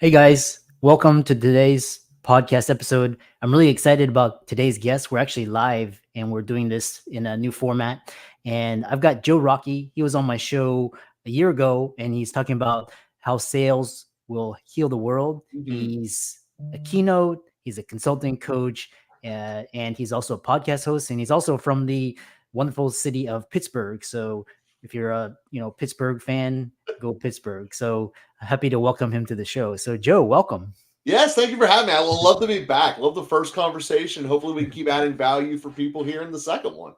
Hey guys, welcome to today's podcast episode. I'm really excited about today's guest. We're actually live and we're doing this in a new format. And I've got Joe Rockey. He was on my show a year ago and he's talking about how sales will heal the world. Mhm. He's a keynote, he's a consulting coach, and he's also a podcast host. And he's also from the wonderful city of Pittsburgh. So if you're a Pittsburgh fan, go Pittsburgh. So happy to welcome him to the show. So, Joe, welcome. Yes, thank you for having me. I will love to be back. Love the first conversation. Hopefully, we can keep adding value for people here in the second one.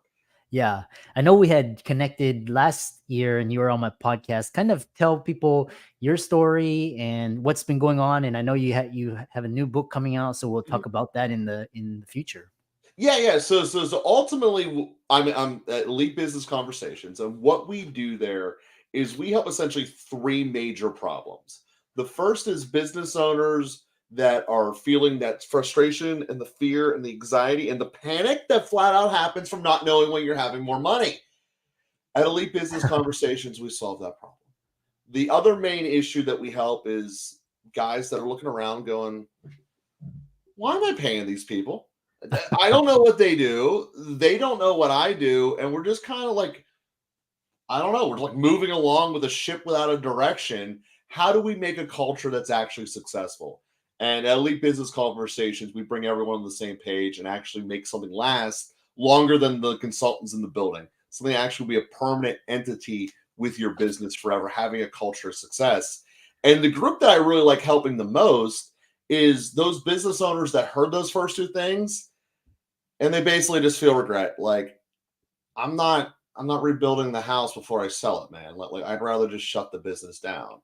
Yeah, I know we had connected last year and you were on my podcast. Kind of tell people your story and what's been going on. And I know you have a new book coming out, so we'll Mhm. talk about that in the future. Yeah. So ultimately, I'm at Elite Business Conversations, and what we do there is we help essentially three major problems. The first is business owners that are feeling that frustration and the fear and the anxiety and the panic that flat out happens from not knowing when you're having more money. At Elite Business Conversations, we solve that problem. The other main issue that we help is guys that are looking around going, why am I paying these people? I don't know what they do. They don't know what I do. And we're just kind of like, I don't know, we're like moving along with a ship without a direction. How do we make a culture that's actually successful? And at Elite Business Conversations, we bring everyone on the same page and actually make something last longer than the consultants in the building. Something actually be a permanent entity with your business forever, having a culture of success. And the group that I really like helping the most is those business owners that heard those first two things and they basically just feel regret. Like, I'm not rebuilding the house before I sell it, man. Like I'd rather just shut the business down.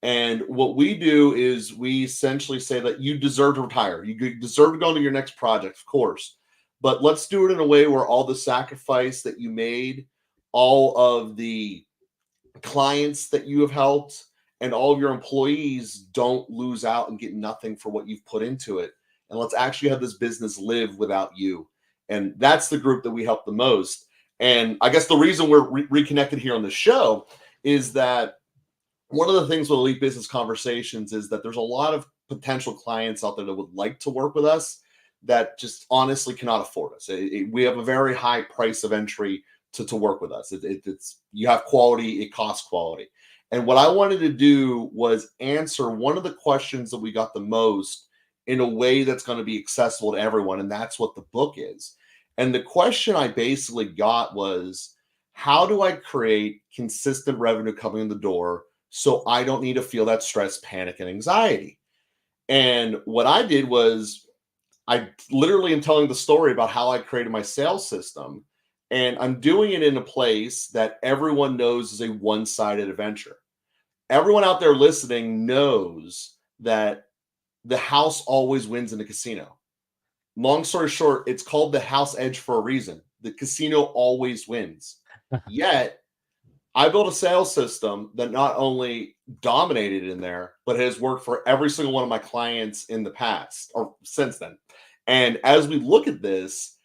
And what we do is we essentially say that you deserve to retire. You deserve to go into your next project, of course. But let's do it in a way where all the sacrifice that you made, all of the clients that you have helped, and all of your employees don't lose out and get nothing for what you've put into it. And let's actually have this business live without you. And that's the group that we help the most. And I guess the reason we're reconnected here on the show is that one of the things with Elite Business Conversations is that there's a lot of potential clients out there that would like to work with us that just honestly cannot afford us. We have a very high price of entry to work with us. It's you have quality, it costs quality. And what I wanted to do was answer one of the questions that we got the most in a way that's going to be accessible to everyone, and that's what the book is. And the question I basically got was, how do I create consistent revenue coming in the door so I don't need to feel that stress, panic, and anxiety? And what I did was I literally am telling the story about how I created my sales system. And I'm doing it in a place that everyone knows is a one sided adventure. Everyone out there listening knows that the house always wins in a casino. Long story short, it's called the house edge for a reason. The casino always wins. Yet, I built a sales system that not only dominated in there, but has worked for every single one of my clients in the past or since then. And as we look at this,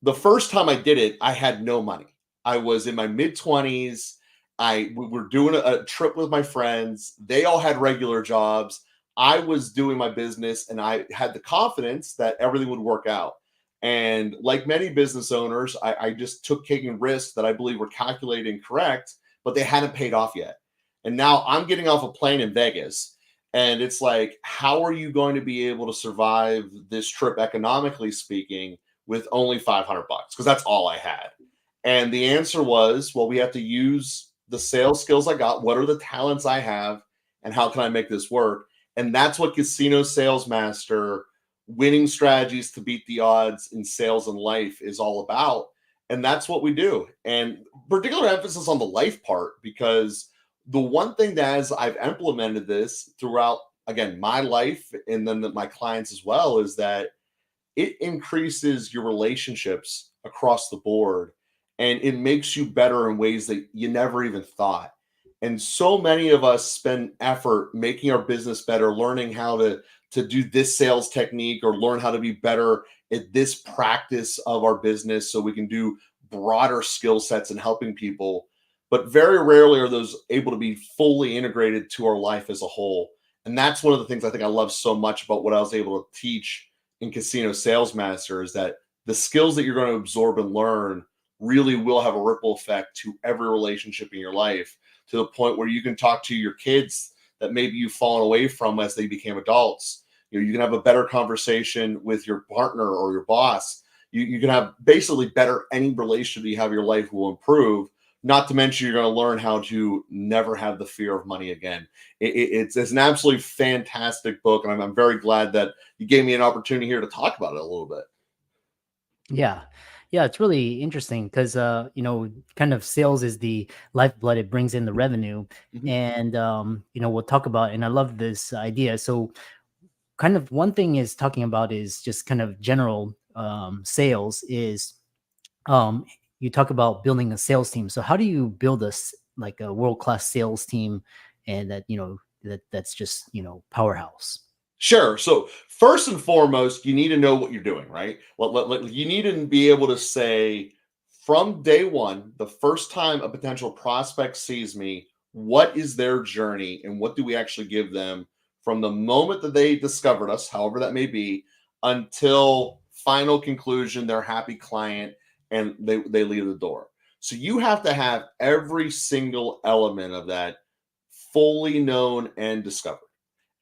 the first time I did it, I had no money. I was in my mid 20s. We were doing a trip with my friends. They all had regular jobs. I was doing my business and I had the confidence that everything would work out. And like many business owners, I just took taking risks that I believe were calculated and correct, but they hadn't paid off yet. And now I'm getting off a plane in Vegas. And it's like, how are you going to be able to survive this trip economically speaking with only 500 bucks? Because that's all I had. And the answer was, well, we have to use the sales skills I got. What are the talents I have? And how can I make this work? And that's what Casino Sales Master, winning strategies to beat the odds in sales and life, is all about. And that's what we do. And particular emphasis on the life part, because the one thing that as I've implemented this throughout, again, my life and then my clients as well, is that it increases your relationships across the board and it makes you better in ways that you never even thought. And so many of us spend effort making our business better, learning how to do this sales technique or learn how to be better at this practice of our business so we can do broader skill sets and helping people. But very rarely are those able to be fully integrated to our life as a whole. And that's one of the things I think I love so much about what I was able to teach in Casino Sales Master, is that the skills that you're going to absorb and learn really will have a ripple effect to every relationship in your life, to the point where you can talk to your kids that maybe you've fallen away from as they became adults. You can have a better conversation with your partner or your boss. You can have basically better, any relationship you have in your life will improve. Not to mention, you're going to learn how to never have the fear of money again. It's an absolutely fantastic book, and I'm very glad that you gave me an opportunity here to talk about it a little bit. Yeah. Yeah, it's really interesting because kind of sales is the lifeblood. It brings in the revenue. Mhm. And we'll talk about, and I love this idea. So kind of one thing is talking about is just kind of general sales is um you talk about building a sales team. So how do you build like a world-class sales team, and that, that's just, powerhouse? Sure. So first and foremost, you need to know what you're doing, right? You need to be able to say from day one, the first time a potential prospect sees me, what is their journey and what do we actually give them from the moment that they discovered us, however that may be, until final conclusion, their happy client, and they leave the door. So you have to have every single element of that fully known and discovered,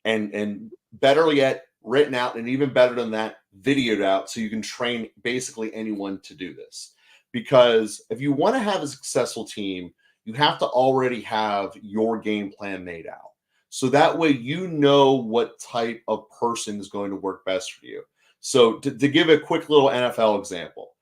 and better yet, written out, and even better than that, videoed out, so you can train basically anyone to do this. Because if you want to have a successful team, you have to already have your game plan made out, so that way you know what type of person is going to work best for you. So to give a quick little NFL example,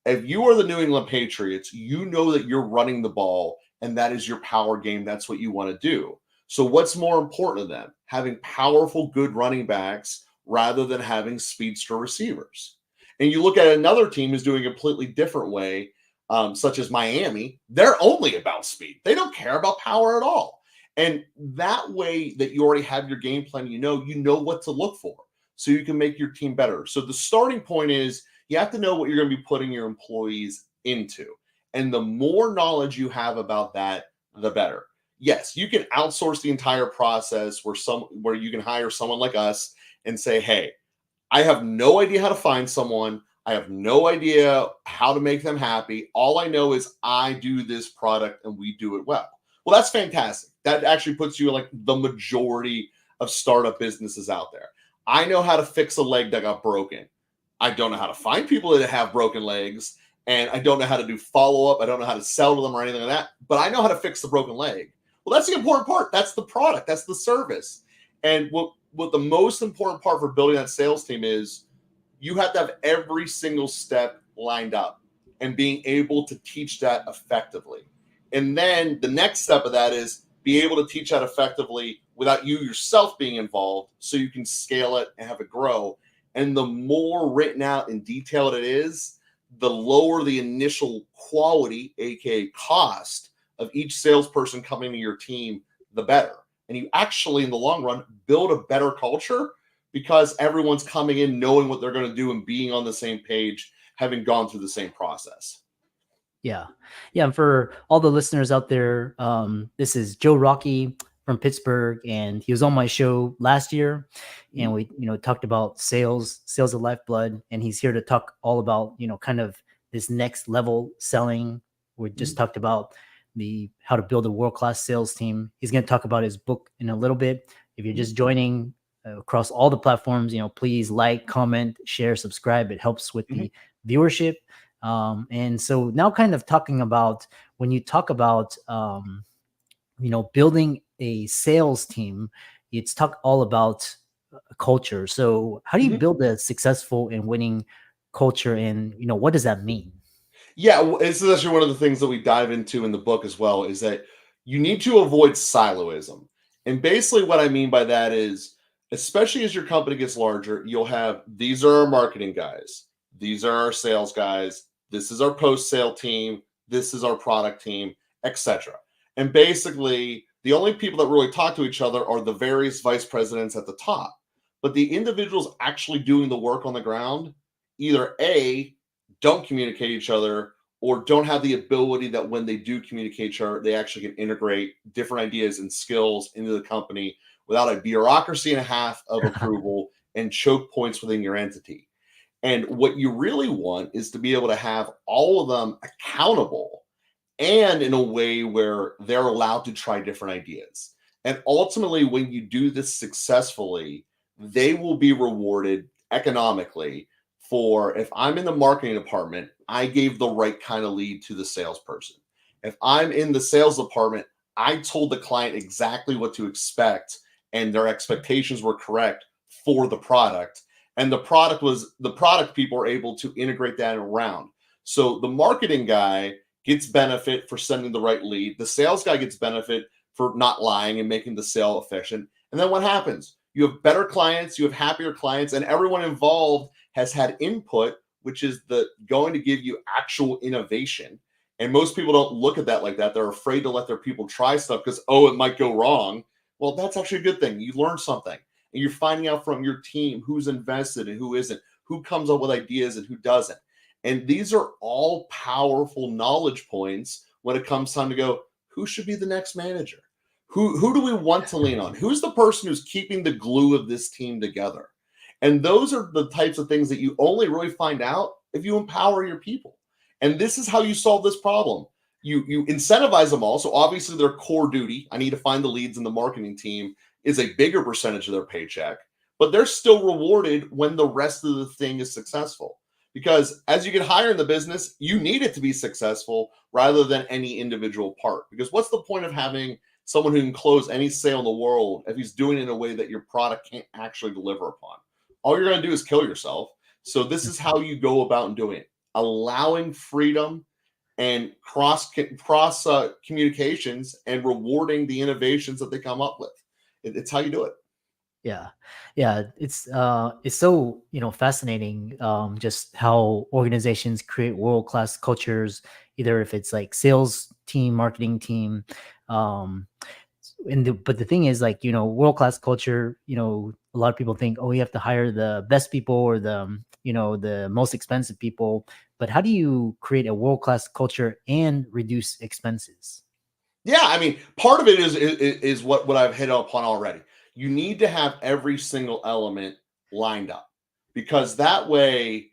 if you are the New England Patriots, you know that you're running the ball and that is your power game. That's what you want to do. So, what's more important to them? Having powerful, good running backs rather than having speedster receivers. And you look at another team who's doing a completely different way, such as Miami, they're only about speed. They don't care about power at all. And that way that you already have your game plan, you know what to look for, so you can make your team better. So the starting point is you have to know what you're going to be putting your employees into. And the more knowledge you have about that, the better. Yes, you can outsource the entire process where you can hire someone like us and say, "Hey, I have no idea how to find someone. I have no idea how to make them happy. All I know is I do this product and we do it well." Well, that's fantastic. That actually puts you like the majority of startup businesses out there. I know how to fix a leg that got broken. I don't know how to find people that have broken legs, and I don't know how to do follow up. I don't know how to sell to them or anything like that, but I know how to fix the broken leg. Well, that's the important part. That's the product. That's the service. And what the most important part for building that sales team is, you have to have every single step lined up and being able to teach that effectively. And then the next step of that is be able to teach that effectively without you yourself being involved, so you can scale it and have it grow. And the more written out and detailed it is, the lower the initial quality, aka cost, of each salesperson coming to your team, the better. And you actually, in the long run, build a better culture, because everyone's coming in knowing what they're going to do and being on the same page, having gone through the same process. Yeah. Yeah. And for all the listeners out there, this is Joe Rockey from Pittsburgh, and he was on my show last year, and we, talked about sales of lifeblood, and he's here to talk all about, kind of this next level selling. We just talked about the how to build a world-class sales team. He's going to talk about his book in a little bit. If you're just joining across all the platforms, please like, comment, share, subscribe. It helps with the viewership. And so now, kind of talking about, when you talk about building a sales team, it's talk all about culture. So how do you build a successful and winning culture, and what does that mean? Yeah, this is actually one of the things that we dive into in the book as well, is that you need to avoid siloism. And basically, what I mean by that is, especially as your company gets larger, you'll have, these are our marketing guys, these are our sales guys, this is our post sale team, this is our product team, etc. And basically, the only people that really talk to each other are the various vice presidents at the top. But the individuals actually doing the work on the ground, either A, don't communicate each other, or don't have the ability that when they do communicate chart, they actually can integrate different ideas and skills into the company without a bureaucracy and a half of approval and choke points within your entity. And what you really want is to be able to have all of them accountable and in a way where they're allowed to try different ideas. And ultimately, when you do this successfully, they will be rewarded economically for if I'm in the marketing department, I gave the right kind of lead to the salesperson. If I'm in the sales department, I told the client exactly what to expect and their expectations were correct for the product. And the product people are able to integrate that around. So the marketing guy gets benefit for sending the right lead. The sales guy gets benefit for not lying and making the sale efficient. And then what happens? You have better clients, you have happier clients, and everyone involved has had input, which is the going to give you actual innovation. And most people don't look at that like that. They're afraid to let their people try stuff because, oh, it might go wrong. Well, that's actually a good thing. You learn something and you're finding out from your team who's invested and who isn't, who comes up with ideas and who doesn't. And these are all powerful knowledge points when it comes time to go, who should be the next manager? Who do we want to lean on? Who's the person who's keeping the glue of this team together? And those are the types of things that you only really find out if you empower your people. And this is how you solve this problem. You incentivize them all. So obviously their core duty, I need to find the leads in the marketing team, is a bigger percentage of their paycheck, but they're still rewarded when the rest of the thing is successful. Because as you get higher in the business, you need it to be successful rather than any individual part. Because what's the point of having someone who can close any sale in the world if he's doing it in a way that your product can't actually deliver upon? All you're going to do is kill yourself. So this is how you go about doing it, allowing freedom and cross communications and rewarding the innovations that they come up with. It's how you do it. Yeah, yeah, it's so, fascinating, just how organizations create world class cultures, either if it's like sales team, marketing team, um, but the thing is, like, world class culture, a lot of people think, oh, you have to hire the best people or the most expensive people, but how do you create a world class culture and reduce expenses? Yeah, I mean, part of it is what I've hit upon already. You need to have every single element lined up because that way,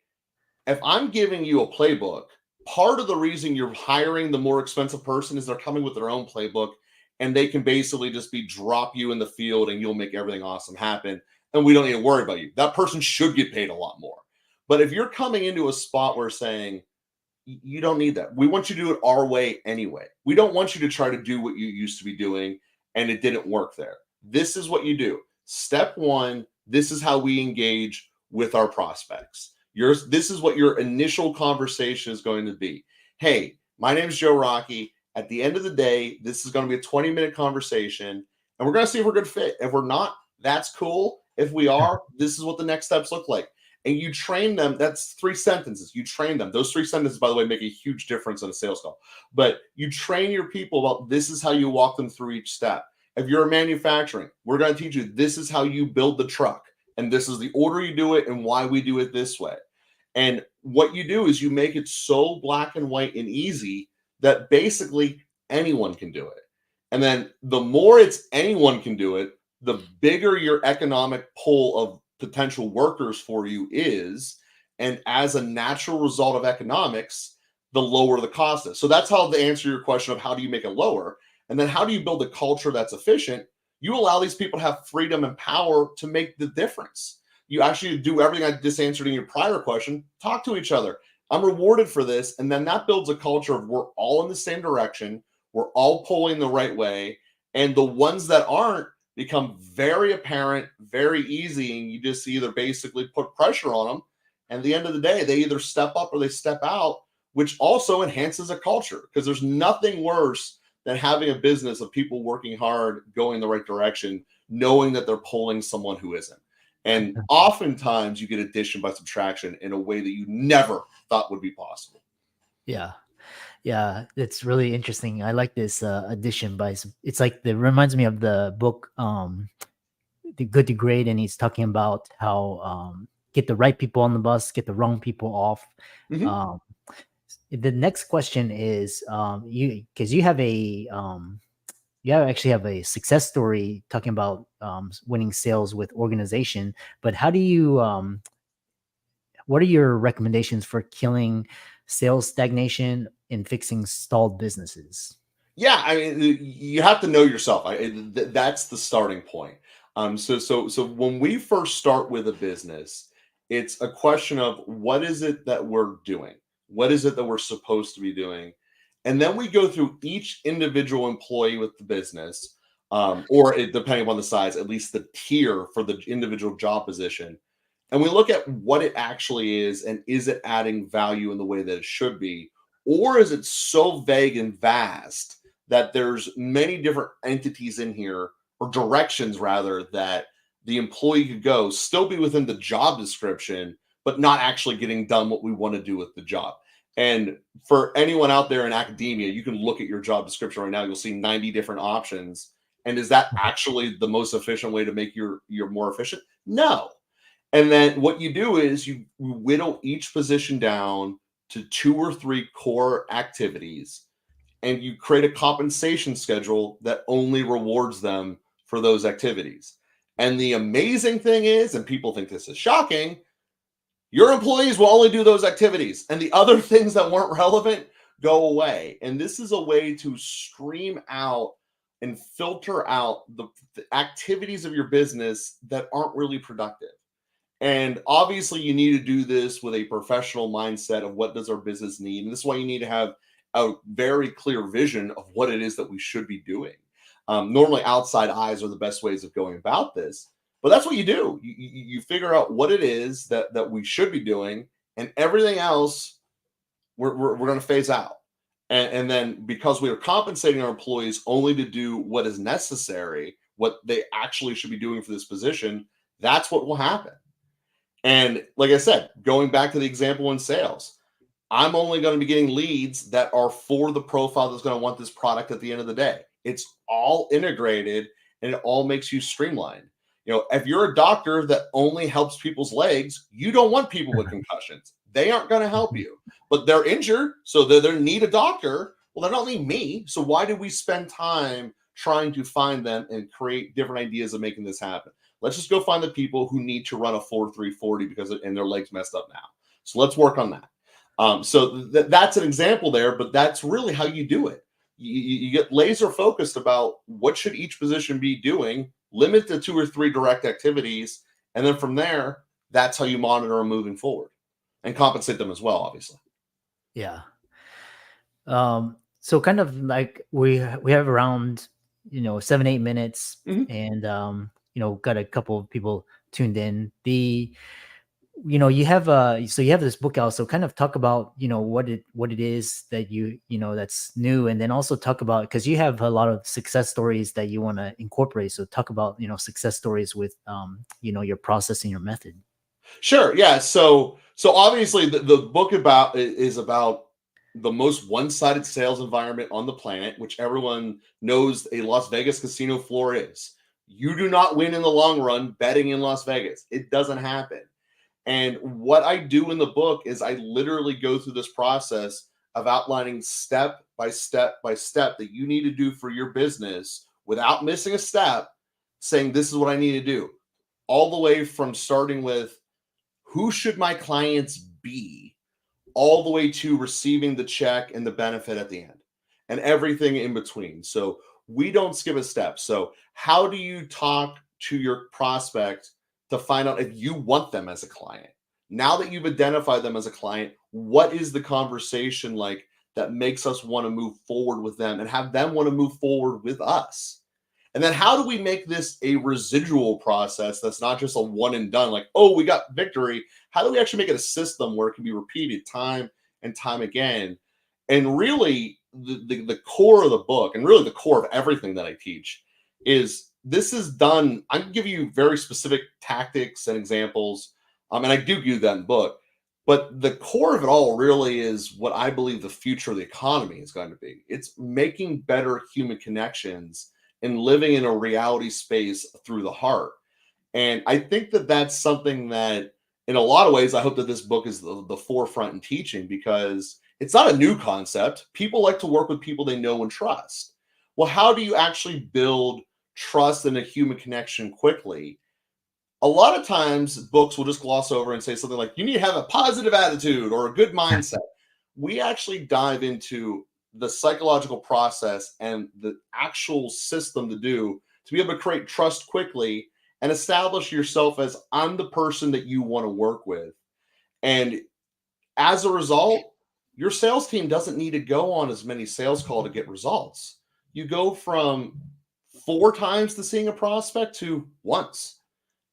if I'm giving you a playbook, part of the reason you're hiring the more expensive person is they're coming with their own playbook and they can basically just be drop you in the field and you'll make everything awesome happen. And we don't need to worry about you. That person should get paid a lot more. But if you're coming into a spot where saying, you don't need that. We want you to do it our way anyway. We don't want you to try to do what you used to be doing and it didn't work there. This is what you do. Step one, this is how we engage with our prospects. This is what your initial conversation is going to be. Hey, my name is Joe Rockey. At the end of the day, this is going to be a 20-minute conversation, and we're going to see if we're a good fit. If we're not, that's cool. If we are, this is what the next steps look like. And you train them. That's 3 sentences. You train them. Those 3 sentences, by the way, make a huge difference in a sales call. But you train your people about this is how you walk them through each step. If you're manufacturing, we're going to teach you this is how you build the truck. And this is the order you do it and why we do it this way. And what you do is you make it so black and white and easy that basically anyone can do it. And then the more it's anyone can do it, the bigger your economic pull of potential workers for you is. And as a natural result of economics, the lower the cost is. So that's how to answer your question of how do you make it lower? And then how do you build a culture that's efficient? You allow these people to have freedom and power to make the difference. You actually do everything I just answered in your prior question. Talk to each other. I'm rewarded for this. And then that builds a culture of we're all in the same direction. We're all pulling the right way. And the ones that aren't become very apparent, very easy. And you just either basically put pressure on them. And at the end of the day, they either step up or they step out, which also enhances a culture because there's nothing worse than having a business of people working hard, going the right direction, knowing that they're pulling someone who isn't. And oftentimes you get addition by subtraction in a way that you never thought would be possible. Yeah. Yeah, it's really interesting. I like this addition it's like it reminds me of the book The Good to Great, and he's talking about how get the right people on the bus, get the wrong people off. Mm-hmm. Um The next question is, you because you have you actually have a success story talking about winning sales with organization. But how do you what are your recommendations for killing sales stagnation and fixing stalled businesses? Yeah, I mean, you have to know yourself. That's the starting point. So when we first start with a business, it's a question of what is it that we're doing? What is it that we're supposed to be doing? And then we go through each individual employee with the business, depending upon the size, at least the tier for the individual job position. And we look at what it actually is and is it adding value in the way that it should be? Or is it so vague and vast that there's many different entities in here, or directions rather, that the employee could go, still be within the job description, but not actually getting done what we want to do with the job. And for anyone out there in academia, you can look at your job description right now, you'll see 90 different options. And is that actually the most efficient way to make your more efficient? No. And then what you do is you whittle each position down to 2 or 3 core activities, and you create a compensation schedule that only rewards them for those activities. And the amazing thing is, and people think this is shocking, your employees will only do those activities, and the other things that weren't relevant go away. And this is a way to stream out and filter out the activities of your business that aren't really productive. And obviously, you need to do this with a professional mindset of what does our business need. And this is why you need to have a very clear vision of what it is that we should be doing. Normally, outside eyes are the best ways of going about this, but that's what you do. You figure out what it is that we should be doing, and everything else we're going to phase out. And then because we are compensating our employees only to do what is necessary, what they actually should be doing for this position, that's what will happen. And like I said, going back to the example in sales, I'm only going to be getting leads that are for the profile that's going to want this product at the end of the day. It's all integrated and it all makes you streamlined. If you're a doctor that only helps people's legs, you don't want people with concussions. They aren't going to help you, but they're injured, so they need a doctor. Well, they don't need me. So why do we spend time trying to find them and create different ideas of making this happen? Let's just go find the people who need to run a 4.340 and their legs messed up now. So let's work on that. That's an example there, but that's really how you do it. You get laser focused about what should each position be doing, limit to 2 or 3 direct activities, and then from there, that's how you monitor them moving forward and compensate them as well, obviously. Yeah. So kind of like we have around 7-8 minutes, Mhm. and got a couple of people tuned in. You have so you have this book out, so kind of talk about what it is that that's new, and then also talk about, because you have a lot of success stories that you want to incorporate, so talk about success stories with your process and your method. Sure. Yeah. So obviously the book is about the most one-sided sales environment on the planet, which everyone knows a Las Vegas casino floor is. You do not win in the long run betting in Las Vegas. It doesn't happen. And what I do in the book is I literally go through this process of outlining step by step by step that you need to do for your business without missing a step, saying this is what I need to do. All the way from starting with who should my clients be, all the way to receiving the check and the benefit at the end, and everything in between. So we don't skip a step. So how do you talk to your prospect to find out if you want them as a client? Now that you've identified them as a client, what is the conversation like that makes us want to move forward with them and have them want to move forward with us? And then how do we make this a residual process that's not just a one and done, like, oh, we got victory? How do we actually make it a system where it can be repeated time and time again? And really, the core of the book, and really the core of everything that I teach, is this is done. I'm giving you very specific tactics and examples. And I do give that in the book. But the core of it all really is what I believe the future of the economy is going to be. It's making better human connections and living in a reality space through the heart. And I think that that's something that, in a lot of ways, I hope that this book is the forefront in teaching, because It's not a new concept. People like to work with people they know and trust. Well, how do you actually build trust and a human connection quickly? A lot of times books will just gloss over and say something like, you need to have a positive attitude or a good mindset. We actually dive into the psychological process and the actual system to do to be able to create trust quickly and establish yourself as I'm the person that you want to work with. And as a result, your sales team doesn't need to go on as many sales calls to get results. You go from 4 times to seeing a prospect to once.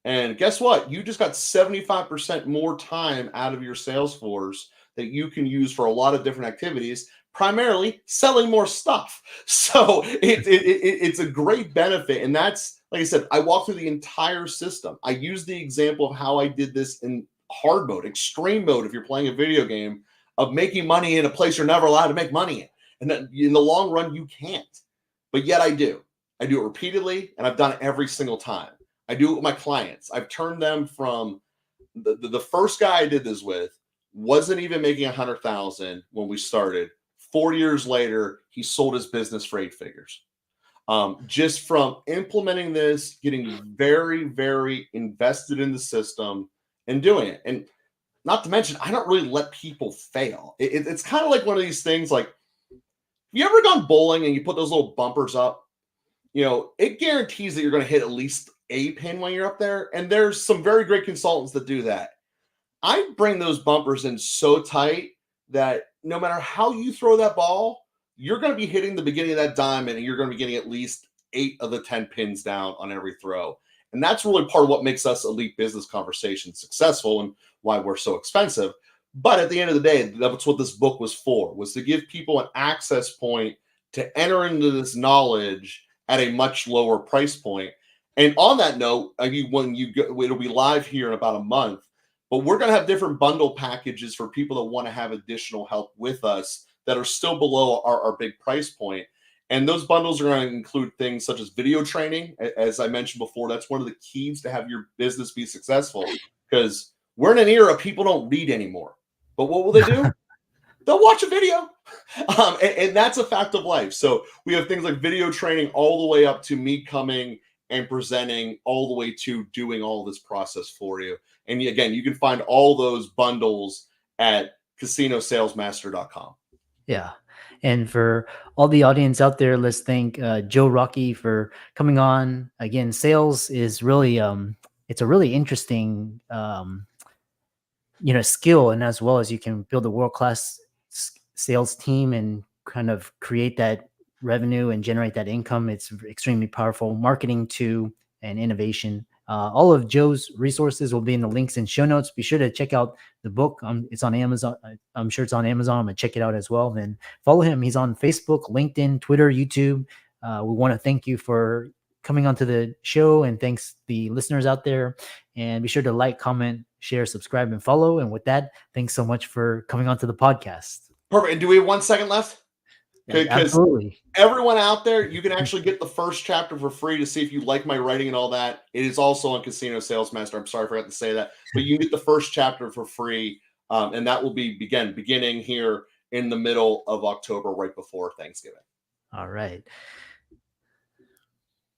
And guess what? You just got 75% more time out of your sales force that you can use for a lot of different activities, primarily selling more stuff. So it's a great benefit. And that's, like I said, I walked through the entire system. I used the example of how I did this in hard mode, extreme mode, if you're playing a video game, of making money in a place you're never allowed to make money in. And then in the long run, you can't. But yet I do. I do it repeatedly, and I've done it every single time. I do it with my clients. I've turned them from the first guy I did this with wasn't even making 100,000 when we started. 4 years later, he sold his business for 8 figures. Just from implementing this, getting very, very invested in the system and doing it. And not to mention, I don't really let people fail. It's kind of like one of these things like, have you ever gone bowling and you put those little bumpers up? It guarantees that you're going to hit at least a pin when you're up there. And there's some very great consultants that do that. I bring those bumpers in so tight that no matter how you throw that ball, you're going to be hitting the beginning of that diamond and you're going to be getting at least 8 of the 10 pins down on every throw. And that's really part of what makes us Elite Business Conversations successful and why we're so expensive. But at the end of the day, that's what this book was for, was to give people an access point to enter into this knowledge at a much lower price point. And on that note, when you go, it'll be live here in about a month, but we're going to have different bundle packages for people that want to have additional help with us that are still below our big price point. And those bundles are going to include things such as video training. As I mentioned before, that's one of the keys to have your business be successful, because we're in an era people don't read anymore. But what will they do? They'll watch a video. And that's a fact of life. So we have things like video training all the way up to me coming and presenting, all the way to doing all this process for you. And again, you can find all those bundles at casinosalesmaster.com. Yeah. And for all the audience out there, let's thank Joe Rockey for coming on. Again, sales is really it's a really interesting skill, and as well as you can build a world-class sales team and kind of create that revenue and generate that income. It's extremely powerful. Marketing too, and innovation. All of Joe's resources will be in the links and show notes. Be sure to check out the book. It's on Amazon. I'm sure it's on Amazon. I'm gonna check it out as well. And follow him. He's on Facebook, LinkedIn, Twitter, YouTube. We want to thank you for coming onto the show, and thanks the listeners out there. And be sure to like, comment, share, subscribe, and follow. And with that, thanks so much for coming onto the podcast. Perfect. And do we have 1 second left? Because absolutely, everyone out there, you can actually get the first chapter for free to see if you like my writing and all that. It is also on Casino Sales Master. I'm sorry I forgot to say that, but you can get the first chapter for free, and that will be beginning here in the middle of October, right before Thanksgiving. All right.